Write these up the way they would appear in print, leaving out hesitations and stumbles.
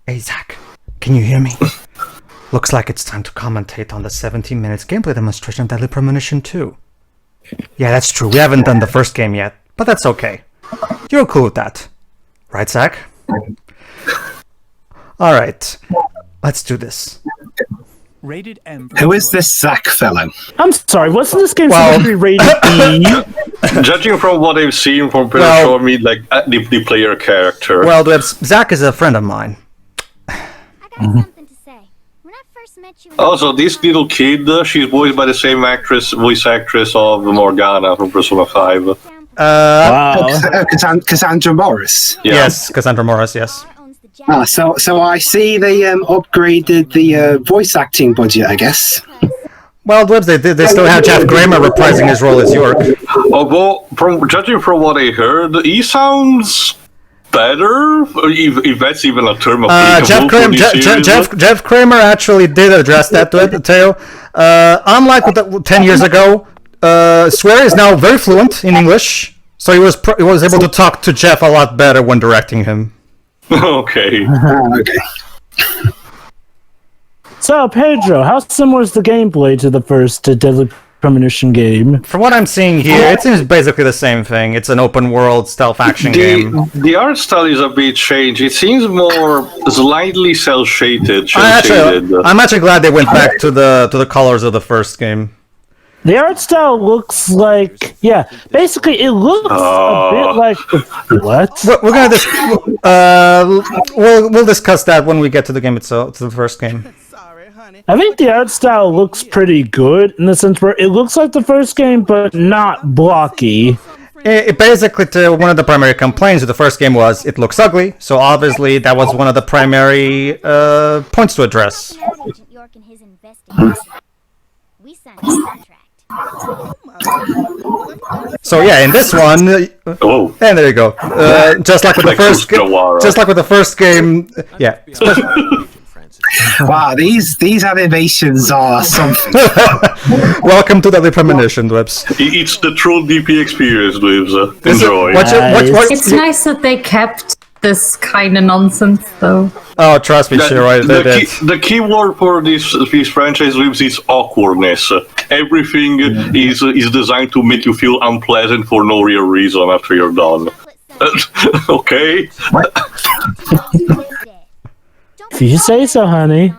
Hey Zach, can you hear me? Looks like it's time to commentate on the 17 minutes gameplay demonstration of Deadly Premonition 2. Yeah, that's true. We haven't done the first game yet, but that's okay. You're cool with that. Right, Zach? Alright, let's do this. Rated M. Who is this Zach fellow? I'm sorry, wasn't this game supposed to be rated E? Judging from what I've seen from people show me, like the player character. Well, Zach is a friend of mine. I got something to say. When I first met you. Also, this little kid, she's voiced by the same voice actress of Morgana from Persona 5. Wow. Cassandra Morris. Yeah. Yes, Cassandra Morris, yes. So I see they upgraded the voice acting budget, I guess. Well, they still have Jeff Kramer reprising his role as York. Although, judging from what I heard, he sounds better, if that's even a term of Jeff Kramer actually did address that too. Unlike 10 years ago, Swear is now very fluent in English, so he was able to talk to Jeff a lot better when directing him. Okay. Okay. So, Pedro, how similar is the gameplay to the first Deadly Premonition game? From what I'm seeing here, it seems basically the same thing. It's an open world stealth action game. The art style is a bit changed. It seems more slightly cel-shaded. I'm actually glad they went back to the colors of the first game. The art style looks like, basically it looks a bit like what? We're gonna we'll discuss that when we get to the game itself, to the first game. I think the art style looks pretty good in the sense where it looks like the first game, but not blocky. It basically, one of the primary complaints of the first game was it looks ugly, so obviously that was one of the primary points to address. We signed a contract. So yeah, in this one, and there you go. Just like with the first game, yeah. Wow, these animations are something. Welcome to Deadly Premonition, Dwebs. It's the true DP experience, Dwebs. Enjoy. It's nice that they kept this kind of nonsense, though. Oh, trust me, the key word for this franchise, Dwebs, is awkwardness. Everything is designed to make you feel unpleasant for no real reason after you're done. Okay? If you say so, honey.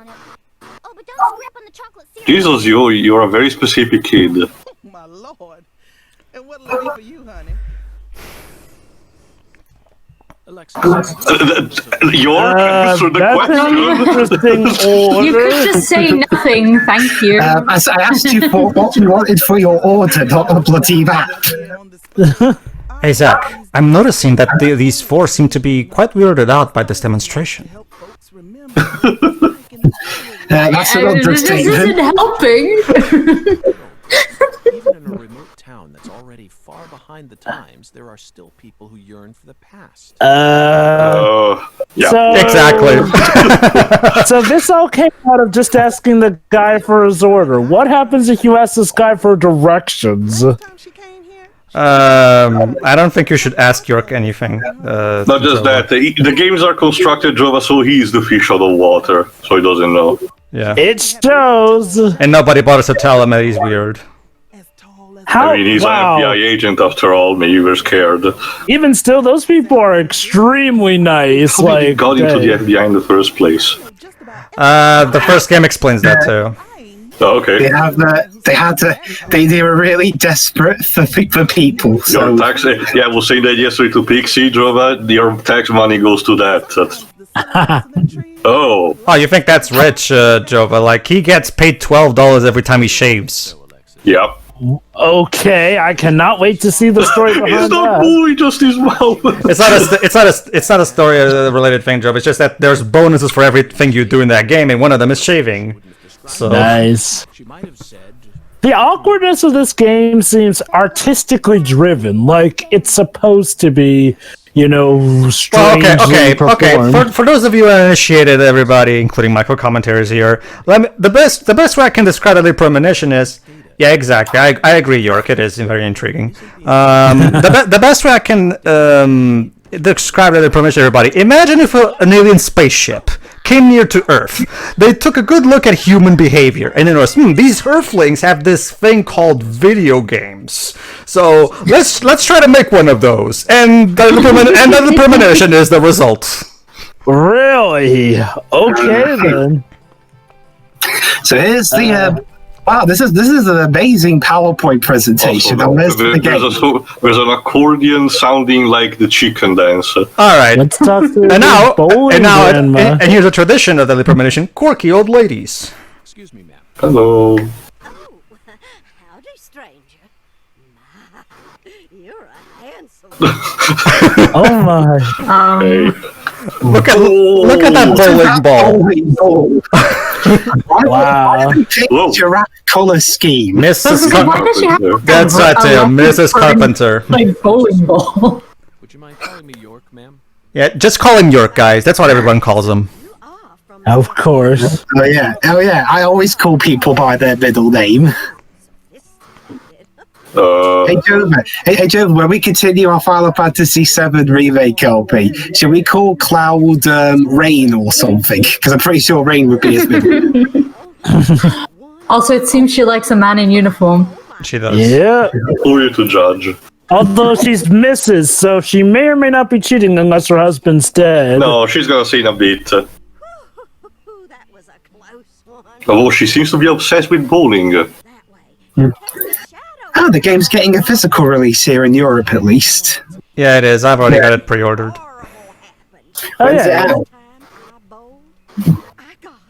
Jesus, you're a very specific kid. My lord. And what'll it be for you, honey? Your answer the question. You could just say nothing, thank you. As I asked you for what you wanted for your order, not a bloody map. Hey Zach, I'm noticing that these four seem to be quite weirded out by this demonstration. That's an understatement. This isn't helping. Even in a remote town that's already far behind the times, there are still people who yearn for the past. Yeah. So, Exactly. So this all came out of just asking the guy for his order. What happens if you ask this guy for directions? I don't think you should ask York anything. Not just that. The games are constructed, Jova, so he is the fish out of water, so he doesn't know. Yeah. It shows. And nobody bothers to tell him that he's weird. How? I mean, he's an FBI agent after all. Maybe we're scared. Even still, those people are extremely nice. How did he got into the FBI in the first place? The first game explains that too. Oh, okay. They were really desperate for people. So. Your tax, we'll say that yesterday to Pixie, Jova. Your tax money goes to that. Oh, you think that's rich, Jova? Like, he gets paid $12 every time he shaves. Yep. Okay, I cannot wait to see the story behind It's not that. bully, just his mouth. It's not a story related thing, Jova. It's just that there's bonuses for everything you do in that game, and one of them is shaving. So nice. The awkwardness of this game seems artistically driven, like it's supposed to be, strangely performed. For those of you who are initiated, everybody, including my co-commentators here, the best way I can describe Deadly Premonition is, yeah, exactly. I agree, York. It is very intriguing. The best way I can describe Deadly Premonition, everybody. Imagine if an alien spaceship came near to Earth. They took a good look at human behavior and noticed, these Earthlings have this thing called video games. So let's try to make one of those. And Deadly Premonition is the result. Really? Okay then. So here's the. Wow, this is an amazing PowerPoint presentation. Also, there's an accordion sounding like the chicken dance. All right. Let's talk to and here's a tradition of Deadly Premonition: quirky old ladies. Excuse me, ma'am. Hello. Oh, howdy, stranger. You're a handsome. Oh my. Look at that bowling ball. Wow. Giraffe color scheme. Mrs. Why does she have That's right, Mrs. Carpenter. like bowling ball? Would you mind calling me York, ma'am? Yeah, just call him York, guys. That's what everyone calls him. You are from Of course. Oh yeah. I always call people by their middle name. Hey Jova, when we continue our Final Fantasy VII Remake LP, should we call Cloud Rain or something? Because I'm pretty sure Rain would be his middle. Also, it seems she likes a man in uniform. She does. Yeah. Who are you to judge? Although she's Mrs., so she may or may not be cheating unless her husband's dead. No, she's gonna see in a bit. Ooh, that was a close one. Although she seems to be obsessed with bowling. That way. Oh, the game's getting a physical release here in Europe, at least. Yeah, it is. I've already got it pre-ordered. When's it out?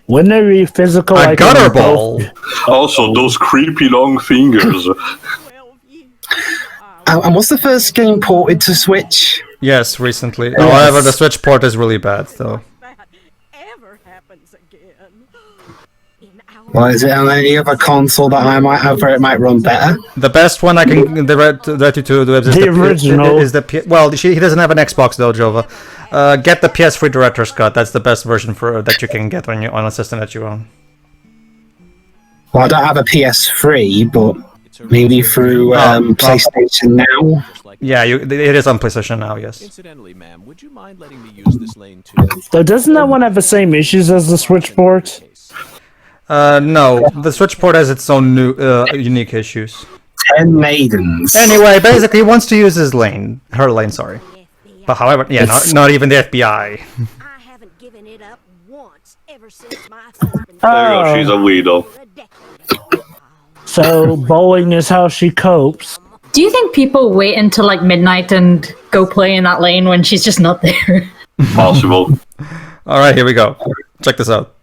Wouldn't it be physical? A like gutter in ball. Also, those creepy long fingers. And what's the first game ported to Switch? Yes, recently. However, the Switch port is really bad, though. Ever happens again. Well, is it on any other console that I might have where it might run better? The best one I can direct you to do is The original. He doesn't have an Xbox though, Jova. Get the PS3 Director's Cut. That's the best version that you can get on a system that you own. Well, I don't have a PS3, but maybe through PlayStation Now. Yeah, it is on PlayStation Now. Yes. Incidentally, ma'am, would you mind letting me use this lane too? So doesn't that one have the same issues as the Switch port? No, the Switch port has its own new unique issues. 10 maidens. Anyway, basically, he wants to use her lane, sorry. But however, yeah, not even the FBI. I haven't given it up once ever since my husband. There you go, she's a widow. So bowling is how she copes. Do you think people wait until like midnight and go play in that lane when she's just not there? Possible. All right, here we go. Check this out.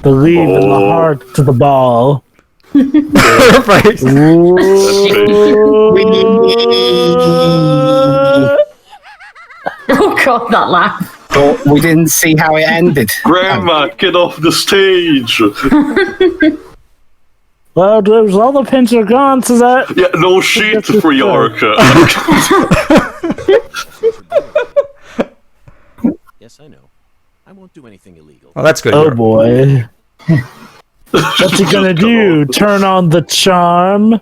Believe in the heart to the ball. Right. Oh god, that laugh. But we didn't see how it ended. Grandma, get off the stage! Well, there's all the pins are gone, so that... Yeah, no shit for York. Yes, I know. I won't do anything illegal. Well, that's good. Oh York. boy. What's he gonna do? Turn on the charm?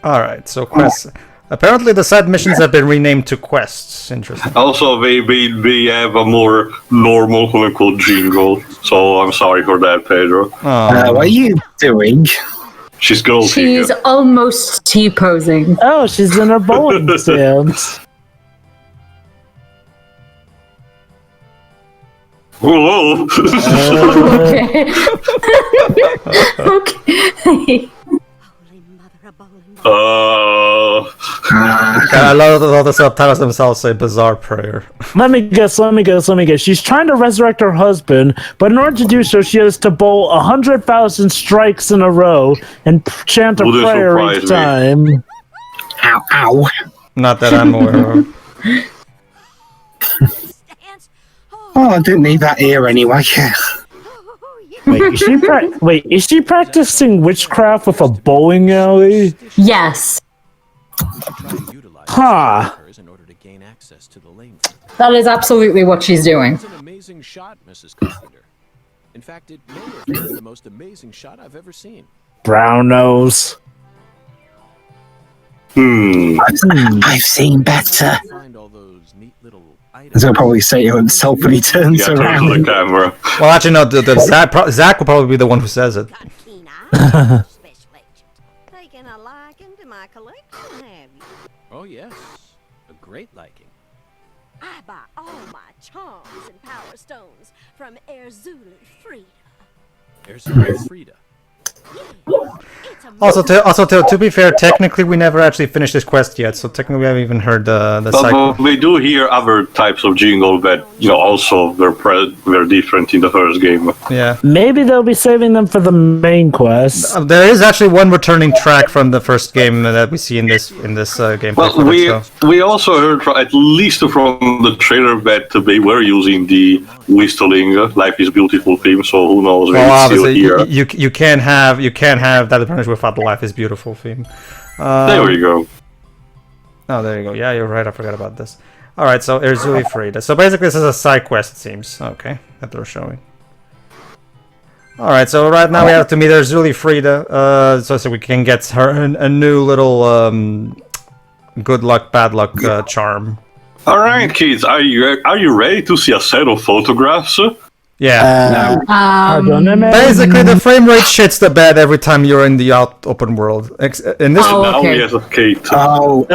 Alright, so quests. Apparently the side missions have been renamed to quests. Interesting. Also, they have a more normal quote-unquote jingle, so I'm sorry for that, Pedro. What are you doing? She's guilty. She's almost T-posing. Oh, she's in her bowling stance. Whoa! Okay. Okay. I love that all the subtitles themselves say bizarre prayer. Let me guess. She's trying to resurrect her husband, but in order to do so, she has to bowl 100,000 strikes in a row and chant a prayer each time. Ow, ow. Not that I'm aware of. Oh, I didn't need that ear anyway. Wait, is she practicing witchcraft with a bowling alley? Yes. Huh. In order to gain access to the lane. That is absolutely what she's doing. It's an amazing shot, Mrs. Carpenter. In fact, it may have been the most amazing shot I've ever seen. Brown nose. I've seen better. Find all those neat little As he'll probably say to himself when he turns Yeah, turn to the around. camera. Well, actually, no. Zach will probably be the one who says it. Got keen eyes, special agent. Taking a liking to my collection, have you? Oh yes, a great liking. I buy all my charms and power stones from Erzuli Frida. There's Frida. It's a Also, to be fair, technically we never actually finished this quest yet, so technically we haven't even heard the cycle. But we do hear other types of jingle that, also were different in the first game. Yeah. Maybe they'll be saving them for the main quest. There is actually one returning track from the first game that we see in this gameplay. Well, footage, so. we also heard, at least from the trailer, that they were using the whistling "Life is Beautiful" theme. So who knows? Maybe Well, it's still obviously, here. you can't have that advantage without the "Life is Beautiful" theme. There we go. Oh, there you go. Yeah, you're right. I forgot about this. All right, so Erzuli Frida. So basically, this is a side quest, it seems. Okay, that they're showing. All right, so right now we have to meet Erzuli Frida, so we can get her a new little good luck, bad luck charm. All right, kids, are you ready to see a set of photographs? Yeah. Basically, Basically, the frame rate shits the bed every time you're in the open world. In this, Oh, Now okay. we have Kate Oh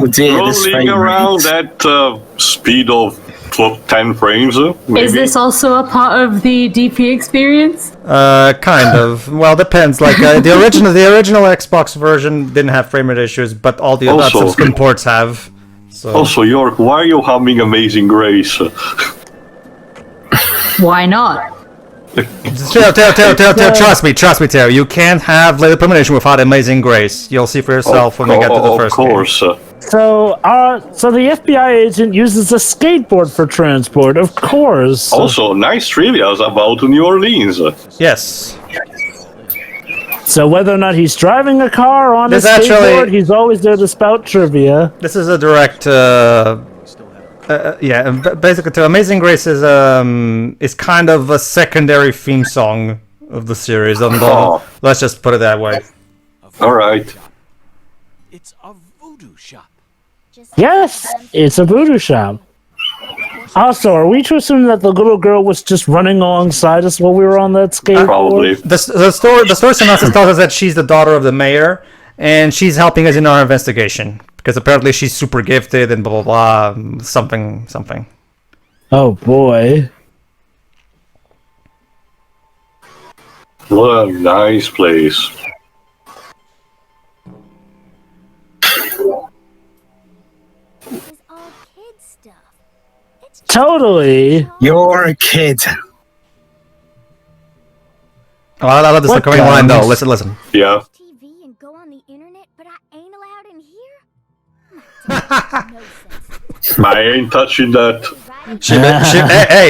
dear, this rolling frame around rate. at speed of 10 frames. Maybe. Is this also a part of the DP experience? kind of. Well, depends. Like the original Xbox version didn't have frame rate issues, but all the other Also- subsequent ports have. So. Also, York, why are you humming Amazing Grace? Why not? Teo, trust me, Teo. You can't have Deadly Premonition without Amazing Grace. You'll see for yourself when we get to the first Of course. So the FBI agent uses a skateboard for transport, of course. Also, nice trivia about New Orleans. game. Yes. So whether or not he's driving a car or on a This skateboard, actually- he's always there to spout trivia. This is a direct. Yeah, basically, to Amazing Grace is kind of a secondary theme song of the series. Let's just put it that way. All right. It's a voodoo shop. Yes, it's a voodoo shop. Also, are we to assume that the little girl was just running alongside us while we were on that skateboard? Probably. The story synopsis tells us that she's the daughter of the mayor, and she's helping us in our investigation because apparently she's super gifted and blah blah blah, something. Oh boy. What a nice place. This is all kid stuff. It's just Totally. You're a kid. Oh, I love this What coming line though. guns? Listen. Yeah. TV and go on the internet, but I ain't allowed in here? No sense. I ain't touching that.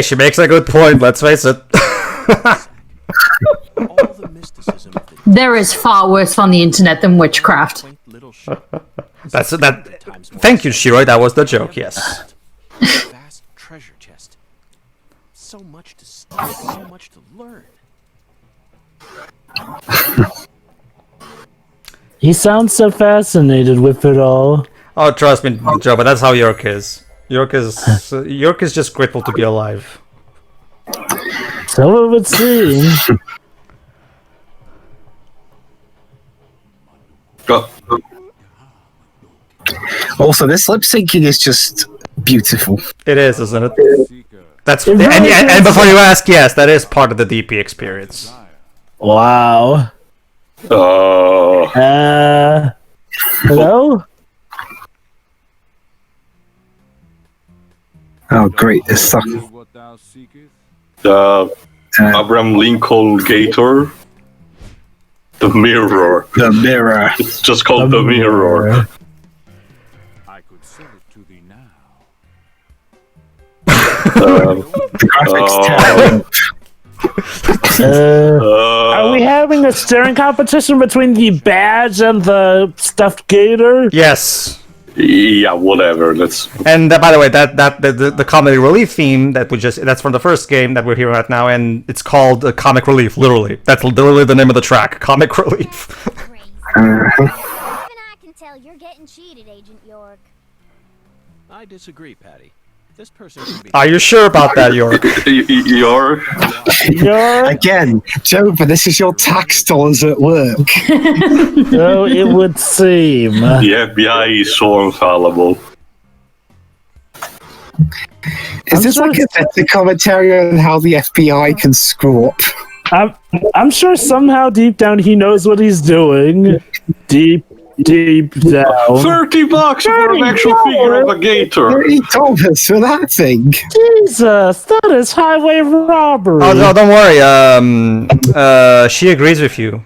She makes a good point. Let's face it. All the mysticism of the There is far worse on the internet than witchcraft. quaint little shop. That's that. Thank you, Shiroi. That was the joke. Yes. Vast treasure chest. So much to study, so much to learn. He sounds so fascinated with it all. Oh, trust me, Joe. But that's how York is. York is just grateful to be alive. So it would seem. Also, this lip syncing is just beautiful. It is, isn't it? That's It really and is. before you ask, yes, that is part of the DP experience. Wow. Hello? Oh, great. This stuff. Abraham Lincoln Gator. The Mirror. The mirror. It's just called The Mirror. I could sell it to thee now. The graphics terrible. Are we having a staring competition between the badge and the stuffed gator? Yes. Yeah, whatever. And by the way, the comedy relief theme that's from the first game that we're hearing right now, and it's called Comic Relief. Literally, that's literally the name of the track, Comic Relief. Even I can tell you're getting cheated, Agent York. I disagree, Patty. This person can be... Are you sure about that, York? York? Again, Jover, this is your tax dollars at work. So it would seem. The FBI is so infallible. Is this like a commentary on how the FBI can screw up? I'm sure somehow deep down he knows what he's doing. Deep down. $30 for an actual figure of a gator. $30 for that thing. Jesus, that is highway robbery. Oh no, don't worry. She agrees with you.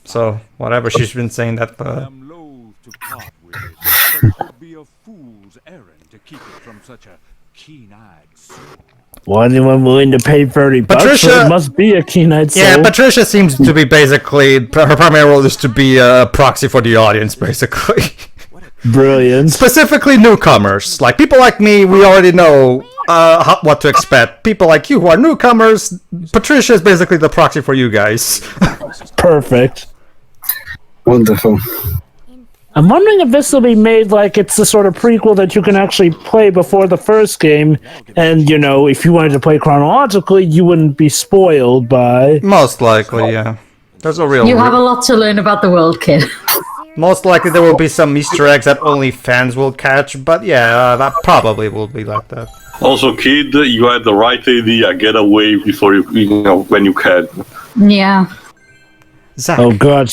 So whatever she's been saying that. I'm loath to part with it, but it would be a fool's errand to keep it from such a keen-eyed soul. Well, anyone willing to pay $30? Patricia, it must be a keen-eyed soul. Yeah, Patricia seems to be basically her primary role is to be a proxy for the audience, basically. Brilliant. Specifically newcomers, like people like me. We already know what to expect. People like you who are newcomers, Patricia is basically the proxy for you guys. Perfect. Wonderful. I'm wondering if this will be made like it's the sort of prequel that you can actually play before the first game, and, you know, if you wanted to play chronologically, you wouldn't be spoiled by... Most likely, yeah. There's a real... You have a lot to learn about the world, kid. Most likely there will be some Easter eggs that only fans will catch, but yeah, that probably will be like that. Also, kid, you had the right idea. Get away before you know, when you can. Yeah. Zach. Oh, God.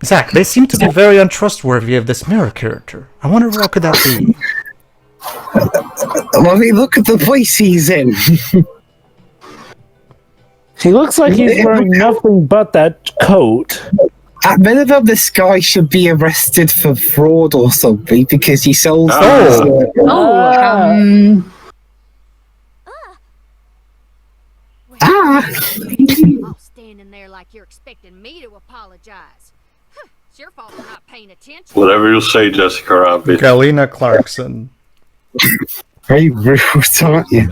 Zach, they seem to be very untrustworthy of this mirror character. I wonder what could that be? Well, I mean, look at the place he's in. He looks like he's wearing nothing but that coat. At minimum, this guy should be arrested for fraud or something because he sells... All standing there like you're expecting me to apologize. It's your fault for not paying attention. Whatever you say, Jessica Rabbit. Galena Clarkson. Very rude, aren't you?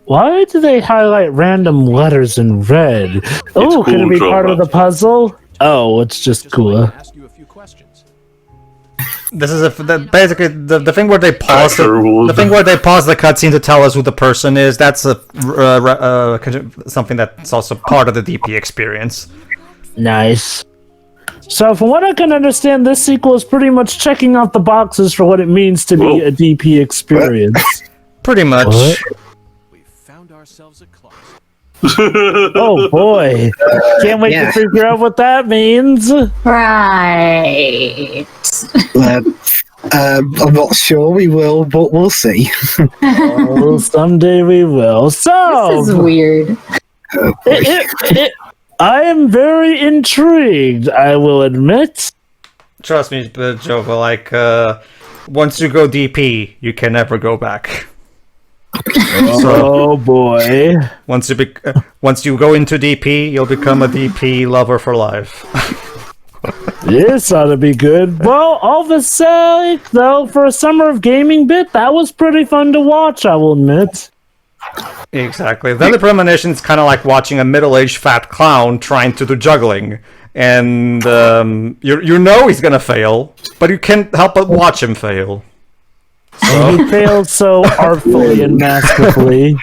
Why do they highlight random letters in red? Oh, could it be part of the puzzle? Oh, it's just cooler. This is basically the thing where they pause the thing where they pause the cutscene to tell us who the person is. That's something that's also part of the DP experience. Nice. So, from what I can understand, this sequel is pretty much checking off the boxes for what it means to be a DP experience. Pretty much. What? We found ourselves a closet. Oh boy! Can't wait to figure out what that means. Right. I'm not sure we will, but we'll see. Oh, someday we will. So This is weird. I am very intrigued, I will admit. Trust me, Joe, but like, once you go DP, you can never go back. Oh boy. Once you go into DP, you'll become a DP lover for life. This ought to be good. Well, all the sake, though, for a Summer of Gaming bit, that was pretty fun to watch, I will admit. Exactly. Deadly Premonition is kind of like watching a middle-aged fat clown trying to do juggling. And you know he's gonna fail, but you can't help but watch him fail. And he failed so artfully and masterfully.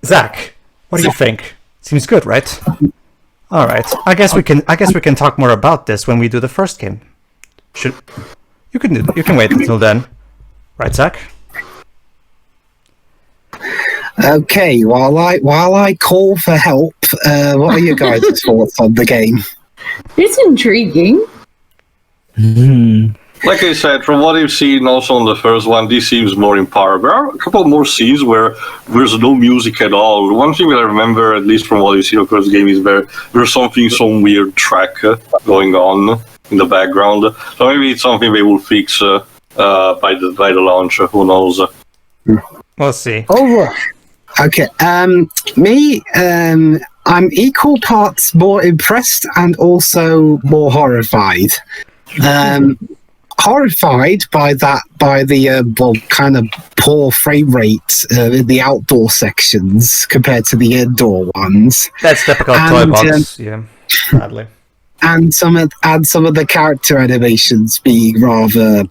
Zach, what do you think? Seems good, right? All right. I guess we can talk more about this when we do the first game. You can wait until then, right, Zach? Okay. While I call for help, what are your guys' thoughts on the game? It's intriguing. Like I said, from what I've seen also on the first one, this seems more in power. There are a couple more scenes where there's no music at all. One thing that I remember, at least from what I've seen of the first game, is there's some weird track going on in the background. So maybe it's something they will fix by the launch. Who knows? We'll see. Oh, okay. I'm equal parts more impressed and also more horrified. Horrified by the kind of poor frame rate in the outdoor sections compared to the indoor ones. That's typical toy box, yeah, sadly. And some of the character animations being rather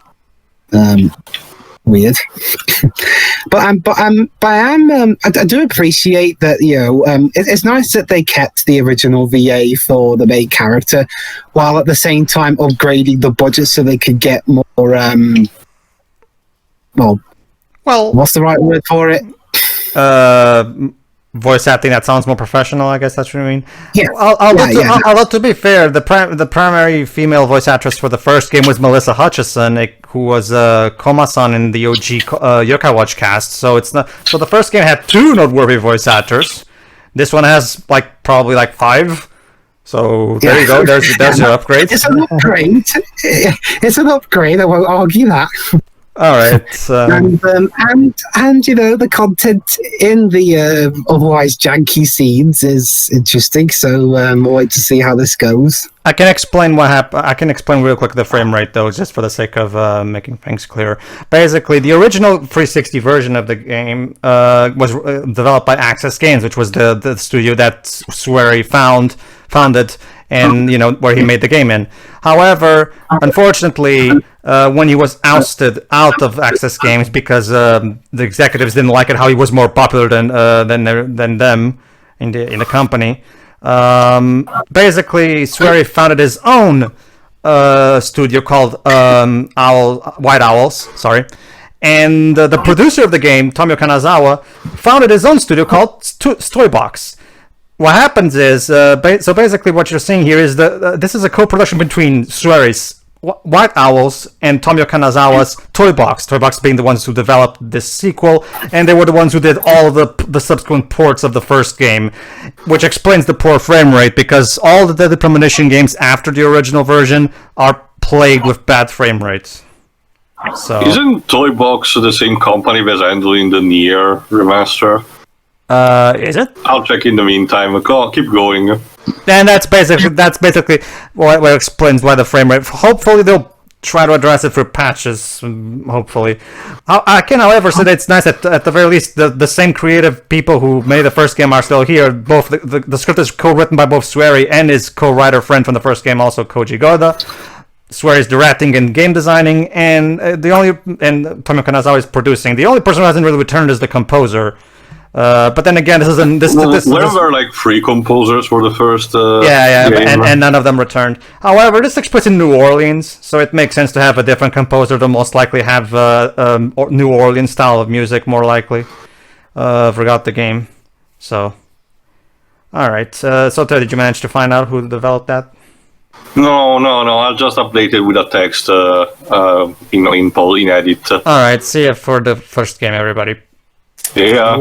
weird. I do appreciate that, it's nice that they kept the original VA for the main character while at the same time upgrading the budget so they could get more what's the right word for it? Voice acting that sounds more professional, I guess that's what you mean. Yeah. Although to be fair, the primary female voice actress for the first game was Melissa Hutchison, who was Koma-san in the OG Yokai Watch cast. So so the first game had 2 noteworthy voice actors. This one has probably 5. So there you go. There's your upgrade. It's an upgrade. It's an upgrade. I won't argue that. All right, and the content in the otherwise janky scenes is interesting. So we'll wait to see how this goes. I can explain what happened. I can explain real quick the frame rate though, just for the sake of making things clear. Basically, the original 360 version of the game was developed by Access Games, which was the studio that Swery founded. And where he made the game in. However, unfortunately, when he was ousted out of Access Games because the executives didn't like it, how he was more popular than them in the company. Basically, Swery founded his own studio called White Owls. Sorry. And the producer of the game, Tomio Kanazawa, founded his own studio called Toybox. What happens is, so basically what you're seeing here is this is a co-production between Swery's White Owls and Tomio Kanazawa's Toybox. Toybox being the ones who developed this sequel, and they were the ones who did all the subsequent ports of the first game, which explains the poor frame rate, because all the Deadly Premonition games after the original version are plagued with bad frame rates. So isn't Toybox the same company that's handling the Nier remaster? Is it? I'll check in the meantime. Keep going. And that's basically what explains why the frame rate. Hopefully they'll try to address it through patches. Hopefully, I can, however, say that it's nice that at the very least the same creative people who made the first game are still here. Both the script is co-written by both Swery and his co-writer friend from the first game, also Koji Goda. Swery is directing and game designing, and Tomio Kanazawa is producing. The only person who hasn't really returned is the composer. But then again, this were there 3 composers for the first game? and none of them returned. However, this takes place in New Orleans, so it makes sense to have a different composer. They'll most likely have New Orleans style of music, more likely, throughout the game. So, all right. So, did you manage to find out who developed that? No. I'll just update it with a text in edit. All right. See you for the first game, everybody. Yeah.